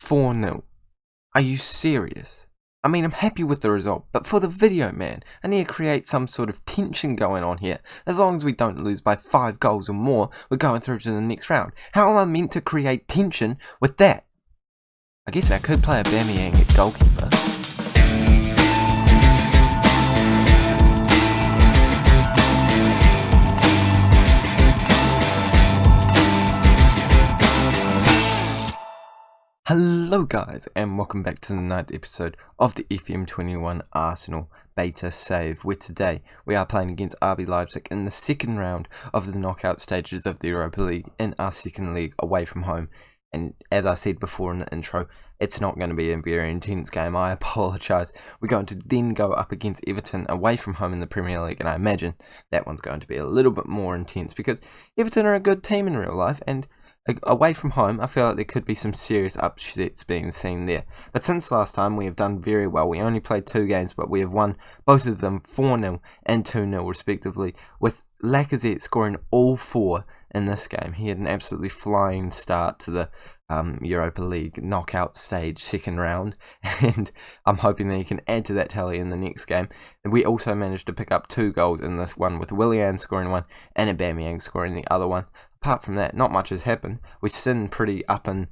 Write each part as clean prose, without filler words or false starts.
4-0. Are you serious? I mean, I'm happy with the result, but for the video, man, I need to create some sort of tension going on here. As long as we don't lose by 5 goals or more, we're going through to the next round. How am I meant to create tension with that? I guess I could play Aubameyang at goalkeeper. Hello guys, and welcome back to the 9th episode of the FM21 Arsenal beta save, where today we are playing against RB Leipzig in the second round of the knockout stages of the Europa League in our second leg away from home. And as I said before in the intro, it's not going to be a very intense game. I apologise. We're going to then go up against Everton away from home in the Premier League, and I imagine that one's going to be a little bit more intense because Everton are a good team in real life, and away from home, I feel like there could be some serious upsets being seen there. But since last time, we have done very well. We only played 2 games, but we have won both of them 4-0 and 2-0 respectively, with Lacazette scoring all 4 in this game. He had an absolutely flying start to the Europa League knockout stage second round, and I'm hoping that he can add to that tally in the next game. And we also managed to pick up 2 goals in this one, with Willian scoring 1 and Aubameyang scoring the other one. Apart from that, not much has happened. We're sitting pretty up in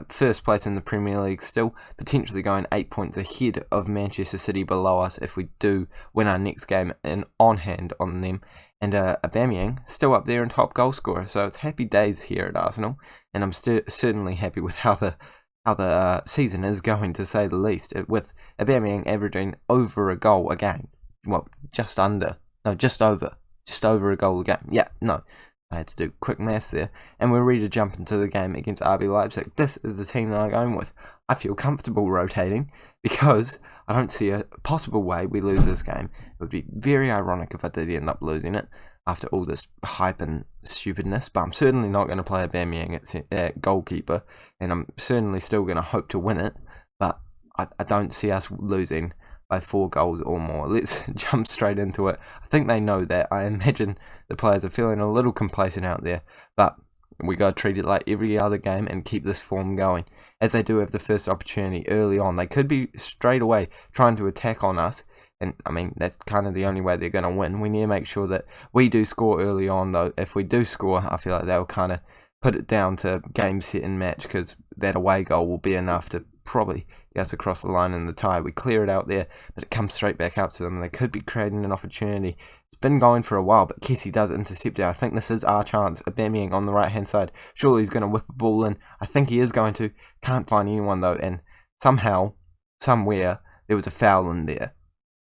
first place in the Premier League still, potentially going 8 points ahead of Manchester City below us if we do win our next game in on hand on them. And Aubameyang still up there in top goal scorer, so it's happy days here at Arsenal, and I'm certainly happy with how the season is going, to say the least, with Aubameyang averaging over a goal a game. Well, just over a goal a game. Yeah, no. I had to do quick maths there, and we're ready to jump into the game against RB Leipzig. This is the team that I'm going with. I feel comfortable rotating because I don't see a possible way we lose this game. It would be very ironic if I did end up losing it after all this hype and stupidness, but I'm certainly not going to play Aubameyang at goalkeeper, and I'm certainly still going to hope to win it, but I don't see us losing by 4 goals or more. Let's jump straight into it. I think they know that. I imagine the players are feeling a little complacent out there, but we got to treat it like every other game and keep this form going. As they do have the first opportunity early on, they could be straight away trying to attack on us, and I mean, that's kind of the only way they're going to win. We need to make sure that we do score early on, though. If we do score, I feel like they'll kind of put it down to game, set and match, because that away goal will be enough to probably get us across the line in the tie. We clear it out there, but it comes straight back out to them, and they could be creating an opportunity. It's been going for a while, but Kessie does intercept it. I think this is our chance. Aubameyang on the right hand side. Surely he's going to whip a ball in. I think he is going to. Can't find anyone though, and somehow, somewhere, there was a foul in there.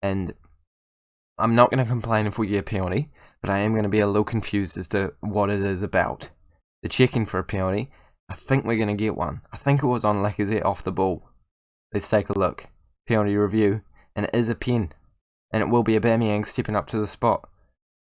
And I'm not going to complain if we get a penalty, but I am going to be a little confused as to what it is about. They're checking for a penalty. I think we're going to get one. I think it was on Lacazette off the ball. Let's take a look. Penalty review. And it is a pen. And it will be Aubameyang stepping up to the spot.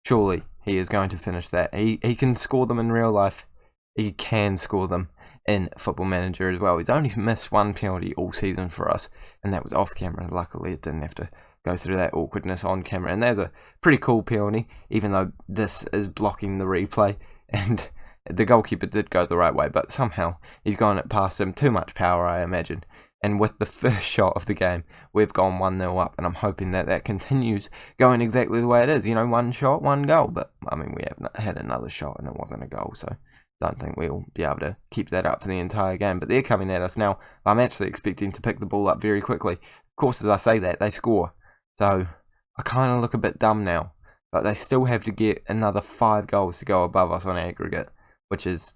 Surely he is going to finish that. He can score them in real life. He can score them in Football Manager as well. He's only missed 1 penalty all season for us, and that was off camera. Luckily it didn't have to go through that awkwardness on camera. And there's a pretty cool penalty, even though this is blocking the replay. And the goalkeeper did go the right way, but somehow he's gone it past him. Too much power, I imagine. And with the first shot of the game, we've gone 1-0 up, and I'm hoping that that continues going exactly the way it is. You know, 1 shot, 1 goal. But, I mean, we have had another shot, and it wasn't a goal, so don't think we'll be able to keep that up for the entire game. But they're coming at us now. I'm actually expecting to pick the ball up very quickly. Of course, as I say that, they score. So, I kind of look a bit dumb now. But they still have to get another 5 goals to go above us on aggregate, which is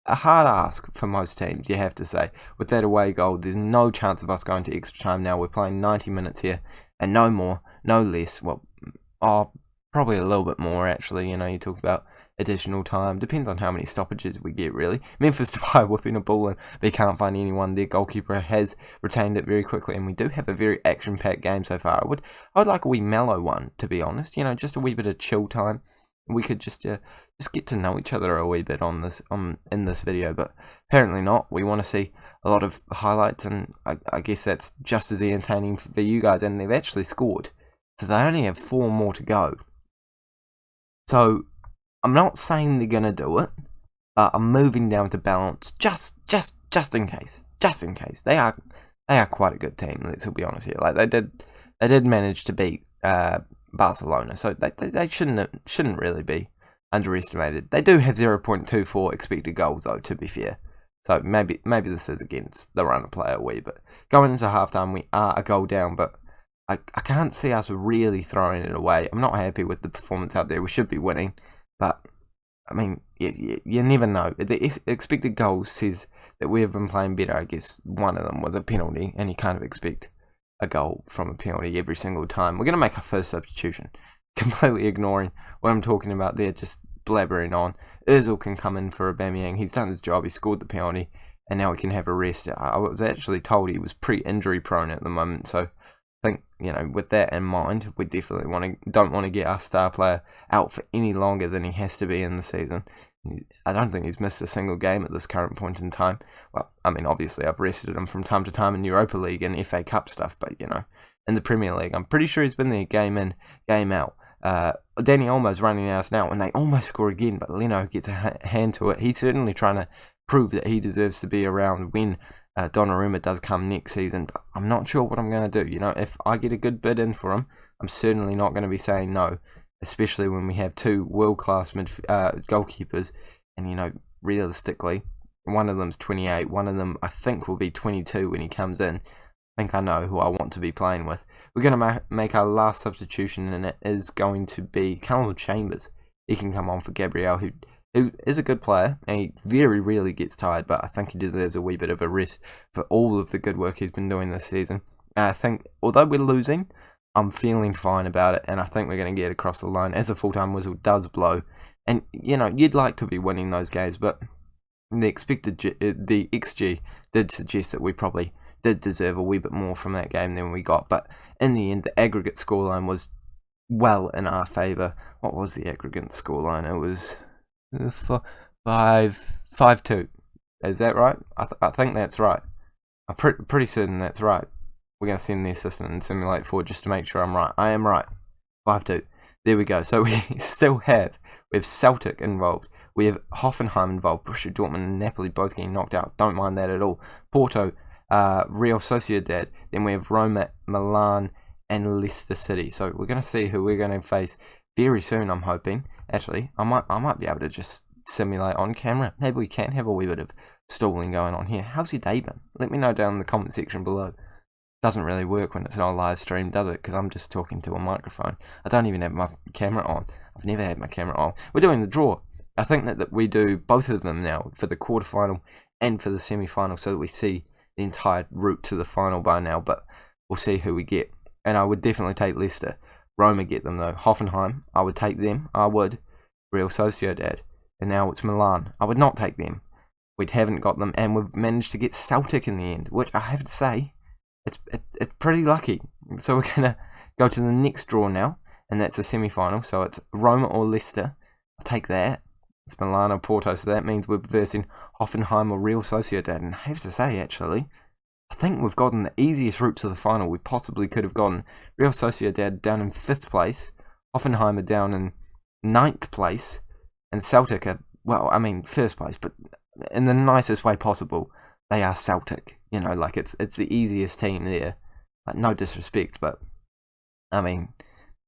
a hard ask for most teams, you have to say. With that away goal, there's no chance of us going to extra time now. We're playing 90 minutes here, and no more, no less. Well, probably a little bit more, actually. You know, you talk about additional time. Depends on how many stoppages we get, really. Memphis Depay whipping a ball in, but he can't find anyone. Their goalkeeper has retained it very quickly, and we do have a very action-packed game so far. I would like a wee mellow one, to be honest. You know, just a wee bit of chill time. We could just get to know each other a wee bit in this video, but apparently not. We want to see a lot of highlights, and I guess that's just as entertaining for you guys. And they've actually scored, so they only have 4 more to go. So I'm not saying they're gonna do it, but I'm moving down to balance just in case. just in case. They are quite a good team. Let's be honest here. Like they did manage to beat Barcelona, so they shouldn't really be underestimated. They do have 0.24 expected goals though, to be fair. So maybe this is against the run of play a wee bit. Going into halftime, we are a goal down, but I can't see us really throwing it away. I'm not happy with the performance out there. We should be winning, but I mean, you never know. The expected goals says that we have been playing better. I guess one of them was a penalty, and you kind of expect a goal from a penalty every single time. We're going to make our first substitution. Completely ignoring what I'm talking about there, just blabbering on. Ozil can come in for Aubameyang. He's done his job. He scored the penalty, and now he can have a rest. I was actually told he was pre-injury prone at the moment, so I think, with that in mind, we definitely don't want to get our star player out for any longer than he has to be in the season. I don't think he's missed a single game at this current point in time. Well, I mean, obviously I've rested him from time to time in Europa League and FA Cup stuff, but in the Premier League, I'm pretty sure he's been there game in, game out. Danny Olmo's running us now, and they almost score again, but Leno gets a hand to it. He's certainly trying to prove that he deserves to be around when Donnarumma does come next season, but I'm not sure what I'm going to do. If I get a good bid in for him, I'm certainly not going to be saying no, especially when we have two world-class goalkeepers, and realistically, one of them's 28, one of them I think will be 22 when he comes in. I think I know who I want to be playing with. We're going to make our last substitution, and it is going to be Callum Chambers. He can come on for Gabriel, who is a good player, and he very rarely gets tired, but I think he deserves a wee bit of a rest for all of the good work he's been doing this season. I think, although we're losing, I'm feeling fine about it, and I think we're going to get across the line as the full-time whistle does blow. And, you'd like to be winning those games, but the XG did suggest that we probably did deserve a wee bit more from that game than we got. But in the end, the aggregate scoreline was well in our favour. What was the aggregate scoreline? It was 5-2. Is that right? I think that's right. I'm pretty certain that's right. We're going to send the assistant and simulate forward just to make sure I'm right. I am right. 5-2. There we go. So we have Celtic involved. We have Hoffenheim involved. Borussia Dortmund and Napoli both getting knocked out. Don't mind that at all. Porto, Real Sociedad. Then we have Roma, Milan, and Leicester City. So we're going to see who we're going to face very soon, I'm hoping. Actually, I might be able to just simulate on camera. Maybe we can have a wee bit of stalling going on here. How's your day been? Let me know down in the comment section below. Doesn't really work when it's not a live stream, does it? Because I'm just talking to a microphone. I don't even have my camera on. I've never had my camera on. We're doing the draw. I think that we do both of them now for the quarterfinal and for the semi-final, so that we see the entire route to the final by now. But we'll see who we get. And I would definitely take Leicester. Roma get them though. Hoffenheim, I would take them. I would. Real Sociedad. And now it's Milan. I would not take them. We haven't got them, and we've managed to get Celtic in the end, which I have to say, it's pretty lucky. So we're going to go to the next draw now, and that's a semi-final. So it's Roma or Leicester. I'll take that. It's Milan or Porto, so that means we're versing Hoffenheim or Real Sociedad. And I have to say, actually, I think we've gotten the easiest route to the final we possibly could have gotten. Real Sociedad down in 5th place, Hoffenheim are down in 9th place, and Celtic are, well, I mean, 1st place, but in the nicest way possible, they are Celtic. Like it's the easiest team there. Like, no disrespect, but I mean,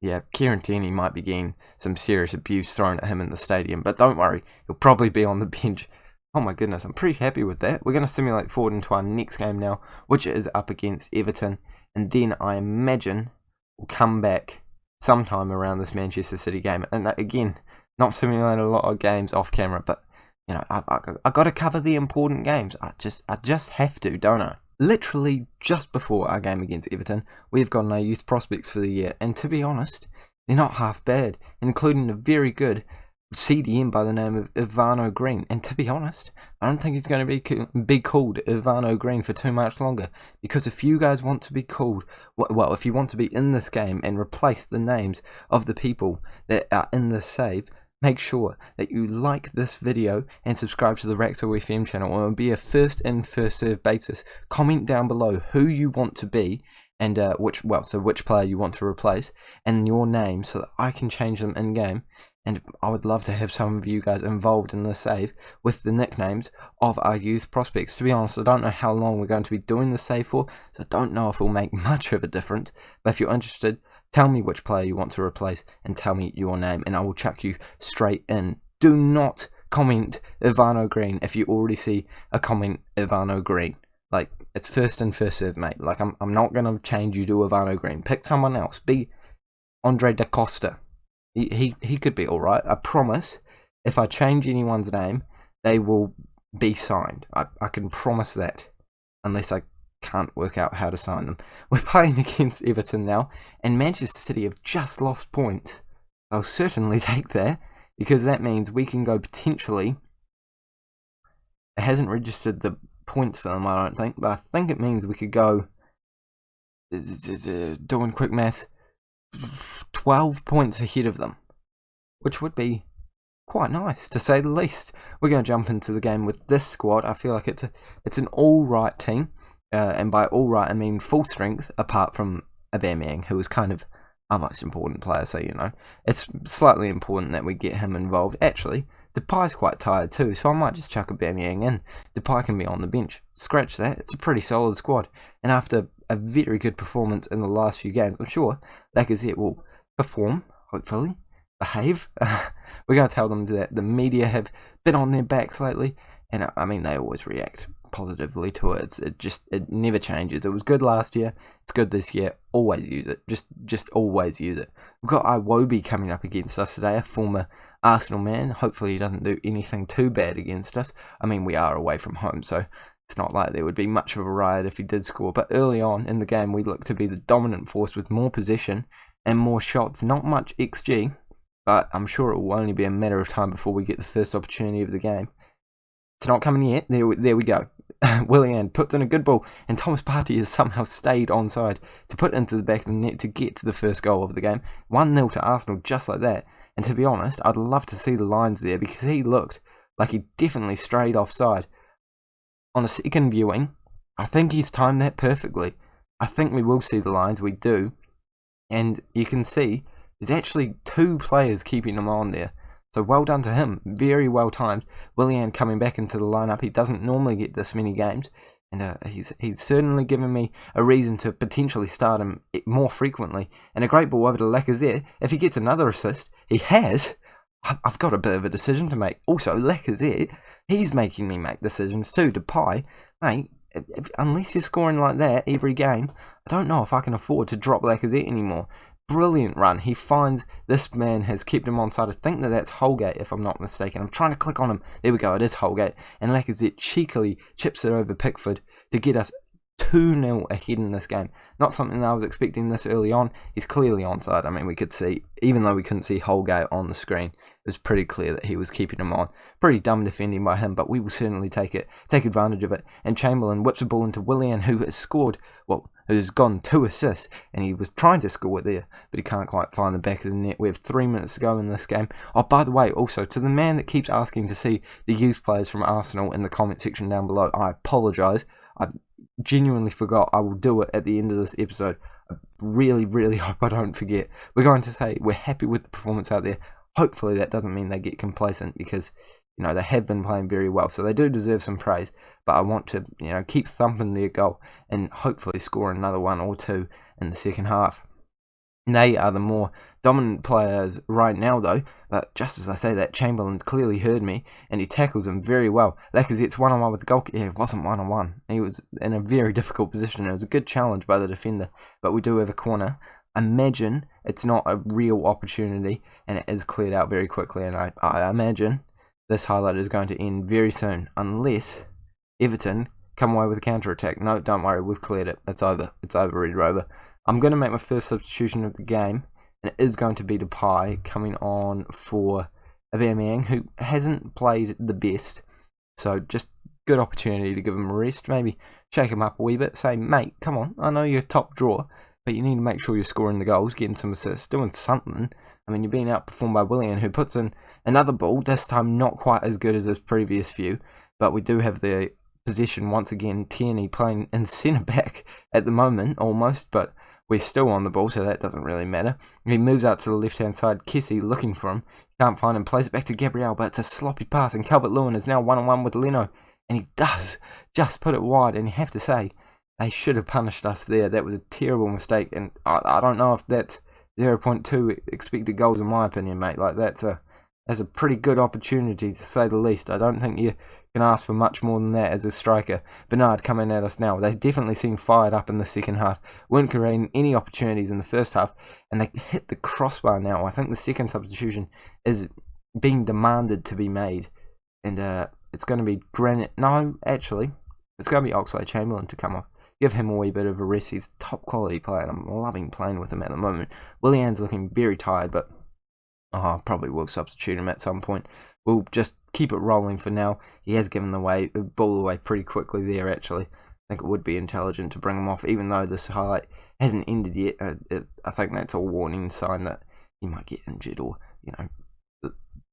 yeah, Kieran Tierney might be getting some serious abuse thrown at him in the stadium, but don't worry, he'll probably be on the bench. Oh my goodness, I'm pretty happy with that. We're going to simulate forward into our next game now, which is up against Everton, and then I imagine we'll come back sometime around this Manchester City game. And again, not simulating a lot of games off camera, but I got to cover the important games. I just have to, don't I? Literally just before our game against Everton, we've gotten our youth prospects for the year, and to be honest, they're not half bad, including a very good CDM by the name of Ivano Green. And to be honest, I don't think he's going to be called Ivano Green for too much longer, because if you guys want to be called, well, if you want to be in this game and replace the names of the people that are in this save, make sure that you like this video and subscribe to the Racto FM channel. It will be a first in, first serve basis. Comment down below who you want to be, and which player you want to replace, and your name, so that I can change them in game. And I would love to have some of you guys involved in this save with the nicknames of our youth prospects. To be honest, I don't know how long we're going to be doing this save for, so I don't know if it will make much of a difference. But if you're interested, tell me which player you want to replace and tell me your name, and I will chuck you straight in. Do not comment Ivano Green if you already see a comment Ivano Green. Like, it's first in, first serve, mate. Like, I'm not going to change you to Ivano Green. Pick someone else. Be Andre Da Costa. He could be alright. I promise, if I change anyone's name, they will be signed. I can promise that. Unless I can't work out how to sign them. We're playing against Everton now, and Manchester City have just lost points. I'll certainly take that, because that means we can go potentially... It hasn't registered the points for them, I don't think, but I think it means we could go... Doing quick maths... 12 points ahead of them, which would be quite nice, to say the least. We're going to jump into the game with this squad. I feel like it's an all-right team, and by all-right I mean full strength, apart from Aubameyang, who is kind of our most important player, so you know, it's slightly important that we get him involved. Actually, Depay's quite tired too, so I might just chuck Aubameyang in. Depay can be on the bench. Scratch that, it's a pretty solid squad, and after a very good performance in the last few games, I'm sure Lacazette will perform, hopefully, behave. We're going to tell them that the media have been on their backs lately, and I mean, they always react positively to it. It never changes. It was good last year, it's good this year. Always use it. Just always use it. We've got Iwobi coming up against us today, a former Arsenal man. Hopefully he doesn't do anything too bad against us. I mean, we are away from home, so it's not like there would be much of a riot if he did score. But early on in the game, we look to be the dominant force with more possession and more shots. Not much XG, but I'm sure it will only be a matter of time before we get the first opportunity of the game. It's not coming yet. There we go. Willian puts in a good ball, and Thomas Partey has somehow stayed onside to put into the back of the net to get to the first goal of the game. 1-0 to Arsenal, just like that. And to be honest, I'd love to see the lines there, because he looked like he definitely strayed offside. On a second viewing, I think he's timed that perfectly. I think we will see the lines, we do. And you can see there's actually 2 players keeping him on there. So well done to him, very well timed. Willian coming back into the lineup, he doesn't normally get this many games. And he's certainly given me a reason to potentially start him more frequently. And a great ball over to Lacazette. If he gets another assist, he has. I've got a bit of a decision to make. Also, Lacazette, he's making me make decisions too. Depay, mate, unless you're scoring like that every game, I don't know if I can afford to drop Lacazette anymore. Brilliant run. He finds this man has kept him onside. I think that's Holgate, if I'm not mistaken. I'm trying to click on him. There we go, it is Holgate. And Lacazette cheekily chips it over Pickford to get us 2-0 ahead in this game. Not something that I was expecting this early on. He's clearly onside. I mean, we could see, even though we couldn't see Holgate on the screen, it was pretty clear that he was keeping him on. Pretty dumb defending by him, but we will certainly take advantage of it. And Chamberlain whips a ball into Willian, who has scored, who's gone 2 assists, and he was trying to score it there, but he can't quite find the back of the net. We have 3 minutes to go in this game. Oh, by the way, also, to the man that keeps asking to see the youth players from Arsenal in the comment section down below, I apologise. I genuinely forgot. I will do it at the end of this episode. I really, really hope I don't forget. We're going to say we're happy with the performance out there. Hopefully that doesn't mean they get complacent, because you know they have been playing very well, so they do deserve some praise. But I want to, keep thumping their goal and hopefully score another 1 or 2 in the second half. They are the more dominant players right now, though. But just as I say that, Chamberlain clearly heard me, and he tackles him very well. Lacazette's 1-on-1 with the goalkeeper. Yeah, it wasn't 1-on-1. He was in a very difficult position. It was a good challenge by the defender, but we do have a corner. Imagine it's not a real opportunity, and it is cleared out very quickly. And I imagine this highlight is going to end very soon, unless Everton come away with a counter-attack. No, don't worry, we've cleared it. It's over. It's over, Red Rover. I'm going to make my first substitution of the game, and it is going to be Depay coming on for Aubameyang, who hasn't played the best. So just good opportunity to give him a rest, maybe shake him up a wee bit, say, mate, come on, I know you're top drawer, but you need to make sure you're scoring the goals, getting some assists, doing something. I mean, you're being outperformed by Willian, who puts in another ball, this time not quite as good as his previous few, but we do have the possession once again. Tierney playing in centre-back at the moment, almost, but we're still on the ball, so that doesn't really matter. He moves out to the left-hand side. Kessie looking for him. Can't find him. Plays it back to Gabriel, but it's a sloppy pass, and Calvert-Lewin is now one-on-one with Leno. And he does just put it wide, and you have to say, they should have punished us there. That was a terrible mistake, and I don't know if that's 0.2 expected goals in my opinion, mate. Like, that's a pretty good opportunity, to say the least. I don't think you can ask for much more than that as a striker. Bernard coming at us now. They definitely seem fired up in the second half. Weren't creating any opportunities in the first half, and they hit the crossbar now. I think the second substitution is being demanded to be made, and it's going to be Granite. No, actually, it's going to be Oxlade-Chamberlain to come off. Give him a wee bit of a rest. He's a top quality player, and I'm loving playing with him at the moment. Willian's looking very tired, but probably will substitute him at some point. We'll just keep it rolling for now. He has given the ball away pretty quickly there, actually. I think it would be intelligent to bring him off, even though this highlight hasn't ended yet. I think that's a warning sign that he might get injured, or,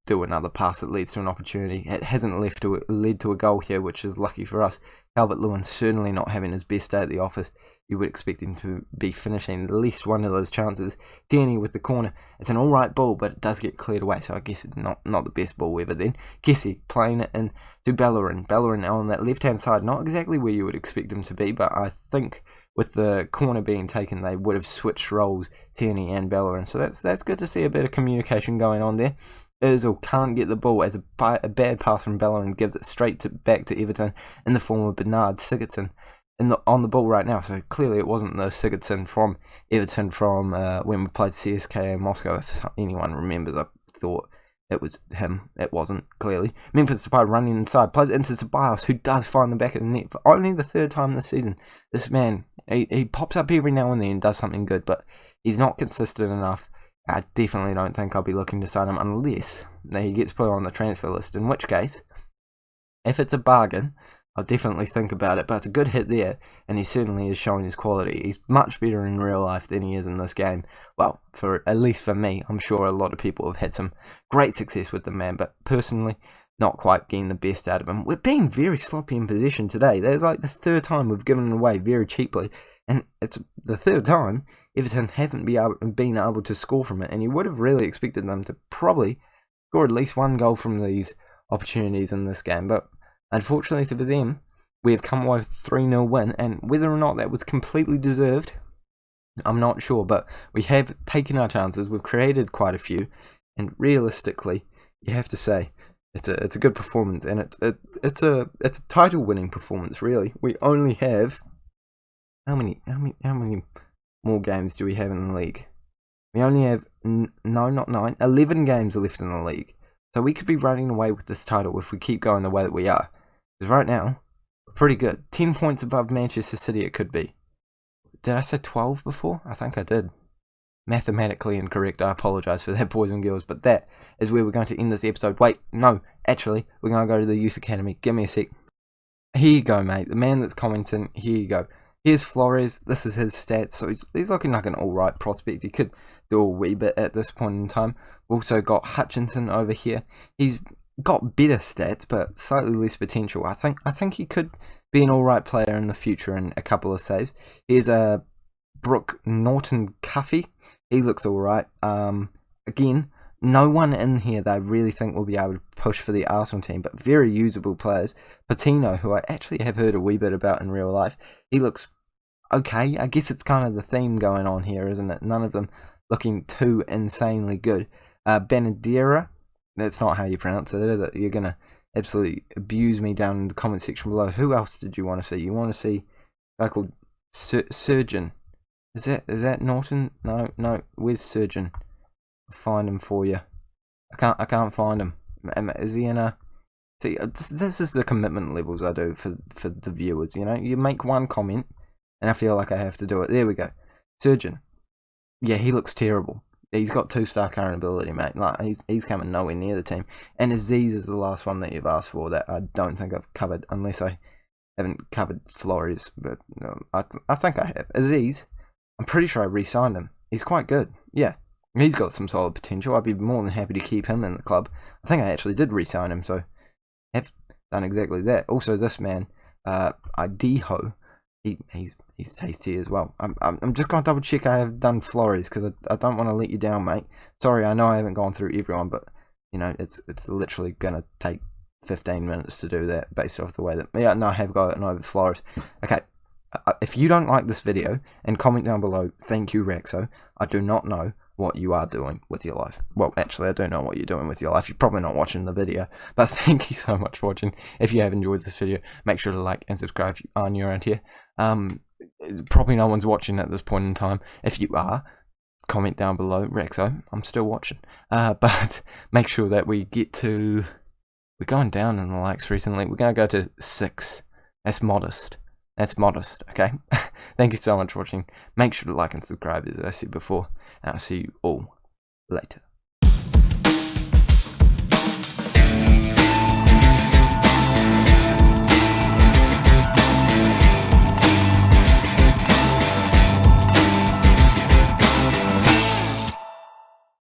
do another pass that leads to an opportunity. It hasn't led to a goal here, which is lucky for us. Calvert-Lewin certainly not having his best day at the office. You would expect him to be finishing at least one of those chances. Tierney with the corner. It's an alright ball, but it does get cleared away, so I guess it's not the best ball ever then. Kessie playing it in to Bellerin. Bellerin on that left-hand side, not exactly where you would expect him to be, but I think with the corner being taken, they would have switched roles, Tierney and Bellerin. So that's good to see a bit of communication going on there. Ozil can't get the ball as a bad pass from Bellerin gives it straight back to Everton in the form of Bernard Sigurdsson on the ball right now. So clearly it wasn't the Sigurdsson from Everton from when we played CSKA in Moscow. If anyone remembers, I thought it was him. It wasn't, clearly. Memphis Depay running inside, plays into Ceballos, who does find the back of the net for only the third time this season. This man, he pops up every now and then and does something good, but he's not consistent enough. I definitely don't think I'll be looking to sign him unless he gets put on the transfer list, in which case, if it's a bargain, I'll definitely think about it. But it's a good hit there, and he certainly is showing his quality. He's much better in real life than he is in this game. Well, at least for me. I'm sure a lot of people have had some great success with the man, but personally, not quite getting the best out of him. We're being very sloppy in possession today. There's like the third time we've given it away very cheaply, and it's the third time Everton haven't been able to score from it, and you would have really expected them to probably score at least one goal from these opportunities in this game. But unfortunately for them, we have come away with a 3-0 win, and whether or not that was completely deserved, I'm not sure, but we have taken our chances. We've created quite a few, and realistically, you have to say it's a good performance, and it's a title-winning performance. Really, we only have how many more games do we have in the league? We only have 11 games left in the league, so we could be running away with this title if we keep going the way that we are. Because right now, we're pretty good. 10 points above Manchester City. It could be. Did I say 12 before? I think I did. Mathematically incorrect. I apologise for that, boys and girls. But that is where we're going to end this episode. Wait, no. Actually, we're going to go to the Youth Academy. Give me a sec. Here you go, mate. The man that's commenting. Here you go. Here's Flores. This is his stats. So he's looking like an alright prospect. He could do a wee bit at this point in time. We've also got Hutchinson over here. He's got better stats, but slightly less potential. I think he could be an alright player in the future in a couple of saves. Here's Brooke Norton-Cuffy. He looks alright. Again, no one in here that I really think will be able to push for the Arsenal team, but very usable players. Patino, who I actually have heard a wee bit about in real life, he looks okay. I guess it's kind of the theme going on here, isn't it? None of them looking too insanely good. Benadera, that's not how you pronounce it, is it? You're going to absolutely abuse me down in the comment section below. Who else did you want to see? You want to see a guy called Surgeon. Is that Norton? No. Where's Surgeon? I'll find him for you. I can't find him. Is he in a... See, this is the commitment levels I do for the viewers, you know? You make one comment, and I feel like I have to do it. There we go. Surgeon. Yeah, he looks terrible. He's got 2-star current ability, mate. Like, he's coming nowhere near the team. And Aziz is the last one that you've asked for that I don't think I've covered, unless I haven't covered Flores. But no, I think I have. Aziz, I'm pretty sure I re-signed him. He's quite good. Yeah, he's got some solid potential. I'd be more than happy to keep him in the club. I think I actually did re-sign him, so have done exactly that. Also, this man, Ideho, he's tasty as well. I'm just gonna double check I have done Flores because I don't want to let you down, mate. Sorry, I know I haven't gone through everyone, but it's literally gonna take 15 minutes to do that based off the way that I have got it and over Flores. Okay, if you don't like this video, and comment down below, thank you Rexo. I do not know what you are doing with your life. Well, actually, I do know what you're doing with your life. You're probably not watching the video, but thank you so much for watching. If you have enjoyed this video, make sure to like and subscribe if you are new around here. Probably no one's watching at this point in time. If you are, comment down below, Rexo, I'm still watching. But make sure that we're going down in the likes recently. We're going to go to 6. That's modest. Okay? Thank you so much for watching. Make sure to like and subscribe, as I said before. And I'll see you all later.